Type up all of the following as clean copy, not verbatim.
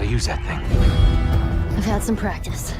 use that thing? I've had some practice.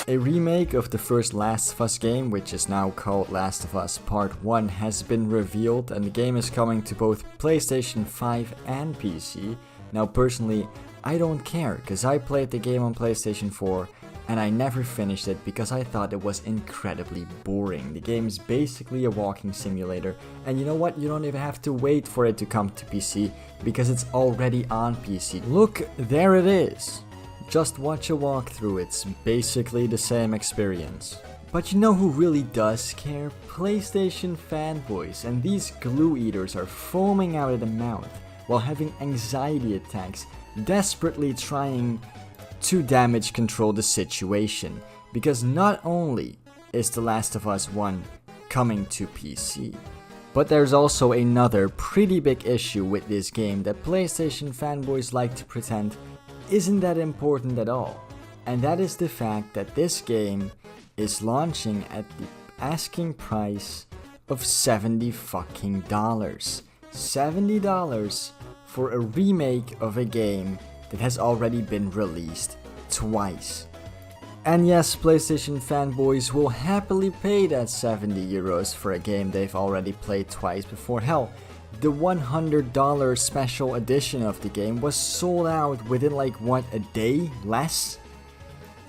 A remake of the first Last of Us game, which is now called Last of Us Part 1, has been revealed, and the game is coming to both PlayStation 5 and PC. Now personally, I don't care, because I played the game on PlayStation 4 and I never finished it because I thought it was incredibly boring. The game is basically a walking simulator, and you know what? You don't even have to wait for it to come to PC because it's already on PC. Look, there it is. Just watch a walkthrough, it's basically the same experience. But you know who really does care? PlayStation fanboys, and these glue eaters are foaming out of the mouth while having anxiety attacks, desperately trying to damage control the situation. Because not only is The Last of Us 1 coming to PC, but there's also another pretty big issue with this game that PlayStation fanboys like to pretend isn't that important at all. And that is the fact that this game is launching at the asking price of $70 fucking dollars. $70 for a remake of a game that has already been released twice. And yes, PlayStation fanboys will happily pay that 70 euros for a game they've already played twice before. Hell, the $100 special edition of the game was sold out within like what, a day? Less?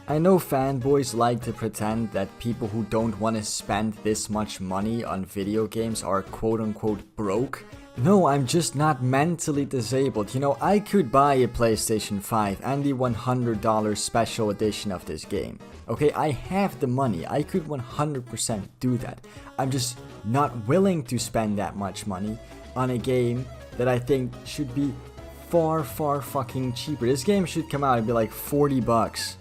I know fanboys like to pretend that people who don't want to spend this much money on video games are quote unquote broke. No, I'm just not mentally disabled. You know, I could buy a PlayStation 5 and the $100 special edition of this game. Okay, I have the money. I could 100% do that. I'm just not willing to spend that much money on a game that I think should be far fucking cheaper. This game should come out and be like 40 bucks.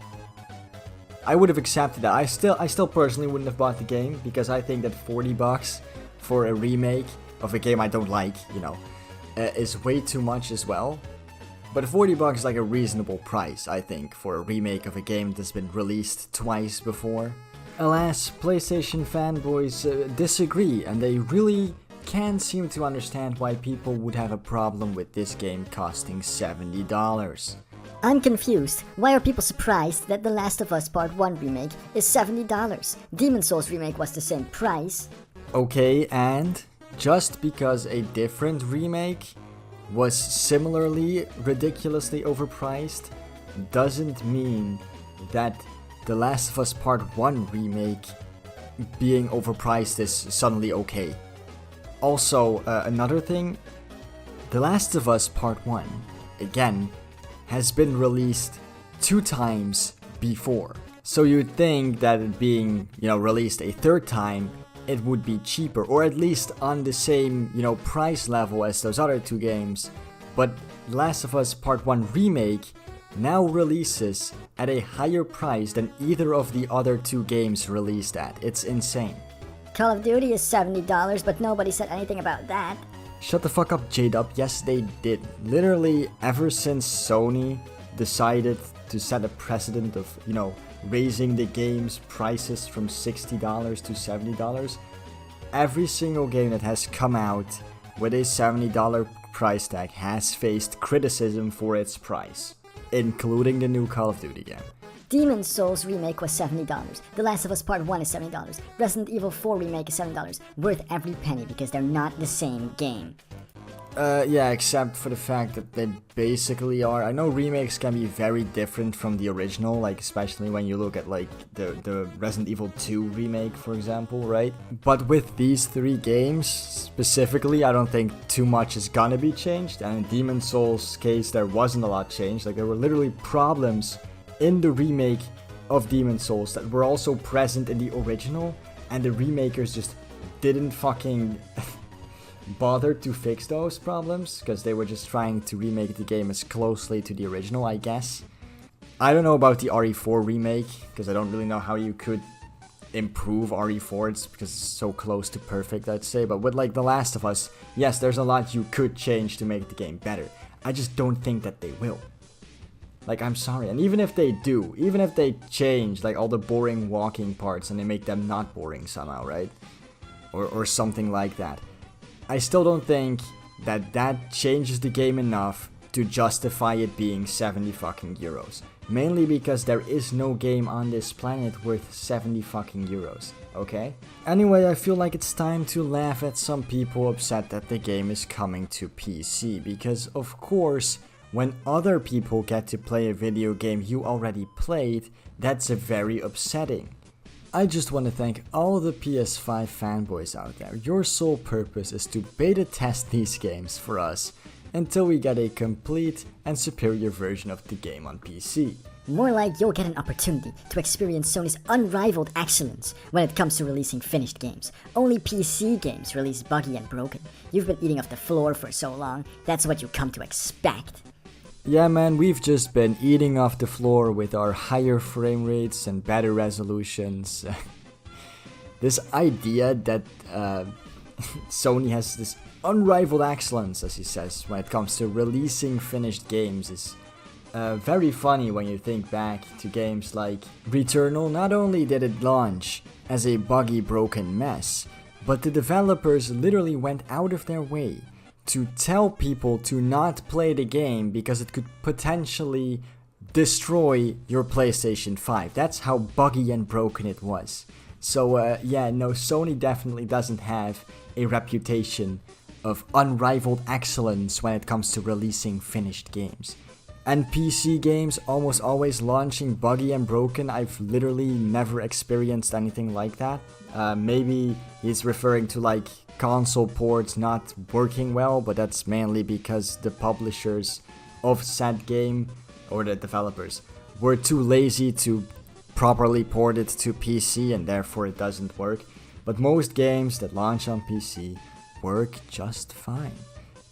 I would have accepted that. I still personally wouldn't have bought the game because I think that 40 bucks for a remake of a game I don't like, you know, is way too much as well. But 40 bucks is like a reasonable price, I think, for a remake of a game that's been released twice before. Alas, PlayStation fanboys disagree, and they really can't seem to understand why people would have a problem with this game costing $70. I'm confused. Why are people surprised that The Last of Us Part 1 remake is $70? Demon's Souls remake was the same price. Okay, and just because a different remake was similarly ridiculously overpriced doesn't mean that The Last of Us Part 1 remake being overpriced is suddenly okay. Also, another thing, The Last of Us Part 1, again, has been released 2 times before. So you'd think that it being, you know, released a 3rd time, it would be cheaper, or at least on the same, you know, price level as those other 2 games. But Last of Us Part 1 Remake now releases at a higher price than either of the other 2 games released at. It's insane. Call of Duty is $70, but nobody said anything about that. Shut the fuck up, J-Dub. Yes, they did. Literally, ever since Sony decided to set a precedent of, you know, raising the game's prices from $60 to $70, every single game that has come out with a $70 price tag has faced criticism for its price, including the new Call of Duty game. Demon's Souls remake was $70. The Last of Us Part 1 is $70. Resident Evil 4 remake is $70. Worth every penny because they're not the same game. Yeah, except for the fact that they basically are. I know remakes can be very different from the original, like especially when you look at like the Resident Evil 2 remake, for example, right? But with these 3 games specifically, I don't think too much is gonna be changed. And in Demon's Souls' case, there wasn't a lot changed. Like there were literally problems in the remake of Demon's Souls that were also present in the original, and the remakers just didn't fucking bothered to fix those problems because they were just trying to remake the game as closely to the original, I guess. I don't know about the RE4 remake because I don't really know how you could improve RE4. It's because it's so close to perfect, I'd say. But with like The Last of Us, yes, there's a lot you could change to make the game better. I just don't think that they will. Like, I'm sorry. And even if they do, even if they change like all the boring walking parts and they make them not boring somehow, right? Or something like that, I still don't think that changes the game enough to justify it being 70 fucking euros. Mainly because there is no game on this planet worth 70 fucking euros, okay? Anyway, I feel like it's time to laugh at some people upset that the game is coming to PC, because of course, when other people get to play a video game you already played, that's very upsetting. I just want to thank all the PS5 fanboys out there. Your sole purpose is to beta test these games for us until we get a complete and superior version of the game on PC. More like you'll get an opportunity to experience Sony's unrivaled excellence when it comes to releasing finished games. Only PC games release buggy and broken. You've been eating off the floor for so long, that's what you come to expect. Yeah man, we've just been eating off the floor with our higher frame rates and better resolutions. This idea that Sony has this unrivaled excellence, as he says, when it comes to releasing finished games is very funny when you think back to games like Returnal. Not only did it launch as a buggy broken mess, but the developers literally went out of their way to tell people to not play the game because it could potentially destroy your PlayStation 5. That's how buggy and broken it was. So yeah, no, Sony definitely doesn't have a reputation of unrivaled excellence when it comes to releasing finished games. And PC games almost always launching buggy and broken. I've literally never experienced anything like that. Maybe he's referring to like console ports not working well, but that's mainly because the publishers of said game, or the developers, were too lazy to properly port it to PC and therefore it doesn't work. But most games that launch on PC work just fine.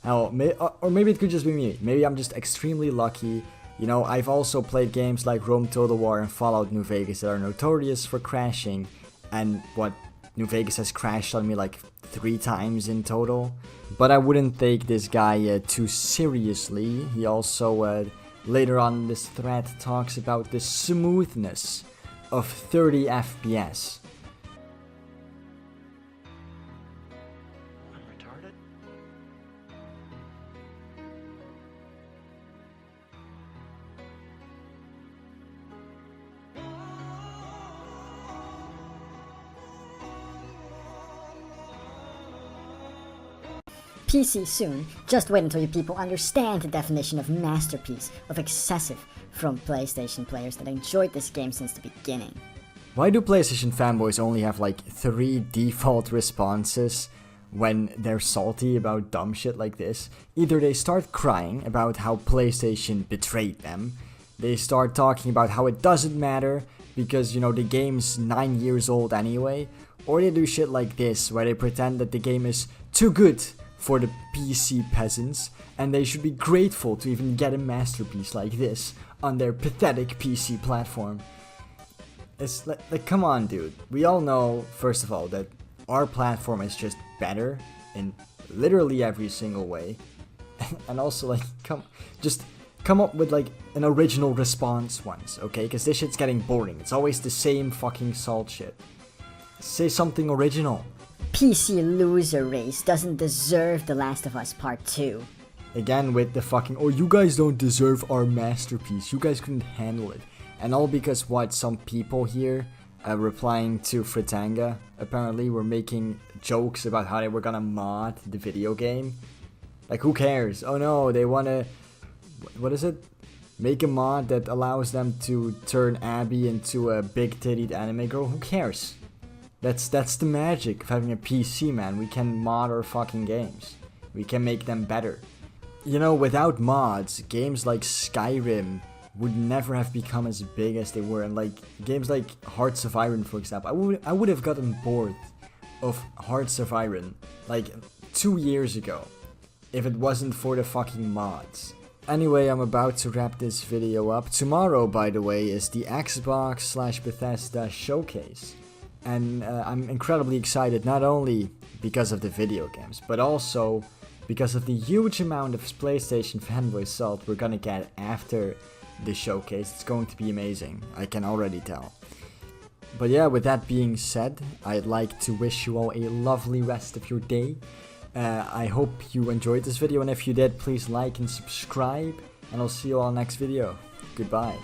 Hell, or maybe it could just be me. Maybe I'm just extremely lucky. You know, I've also played games like Rome Total War and Fallout New Vegas that are notorious for crashing, and what, New Vegas has crashed on me like 3 times in total. But I wouldn't take this guy too seriously. He also later on in this thread talks about the smoothness of 30 FPS. I'm retarded? PC soon. Just wait until you people understand the definition of masterpiece, of excessive, from PlayStation players that enjoyed this game since the beginning. Why do PlayStation fanboys only have like 3 default responses when they're salty about dumb shit like this? Either they start crying about how PlayStation betrayed them, they start talking about how it doesn't matter because, you know, the game's 9 years old anyway, or they do shit like this where they pretend that the game is too good for the PC peasants and they should be grateful to even get a masterpiece like this on their pathetic PC platform. It's like, come on, dude. We all know, first of all, that our platform is just better in literally every single way. And also, like, come up with, like, an original response once, okay? Because this shit's getting boring. It's always the same fucking salt shit. Say something original. PC loser race doesn't deserve The Last of Us Part 2. Again with the fucking, oh, you guys don't deserve our masterpiece. You guys couldn't handle it. And all because what, some people here replying to Fritanga apparently were making jokes about how they were gonna mod the video game. Like, who cares? Oh no, they wanna, what is it? Make a mod that allows them to turn Abby into a big-tittied anime girl. Who cares? That's the magic of having a PC, man. We can mod our fucking games. We can make them better. You know, without mods, games like Skyrim would never have become as big as they were, and like games like Hearts of Iron, for example. I would have gotten bored of Hearts of Iron like 2 years ago if it wasn't for the fucking mods. Anyway, I'm about to wrap this video up. Tomorrow, by the way, is the Xbox/Bethesda showcase. And I'm incredibly excited, not only because of the video games, but also because of the huge amount of PlayStation fanboy salt we're gonna get after the showcase. It's going to be amazing, I can already tell. But yeah, with that being said, I'd like to wish you all a lovely rest of your day. I hope you enjoyed this video, and if you did, please like and subscribe, and I'll see you all next video. Goodbye.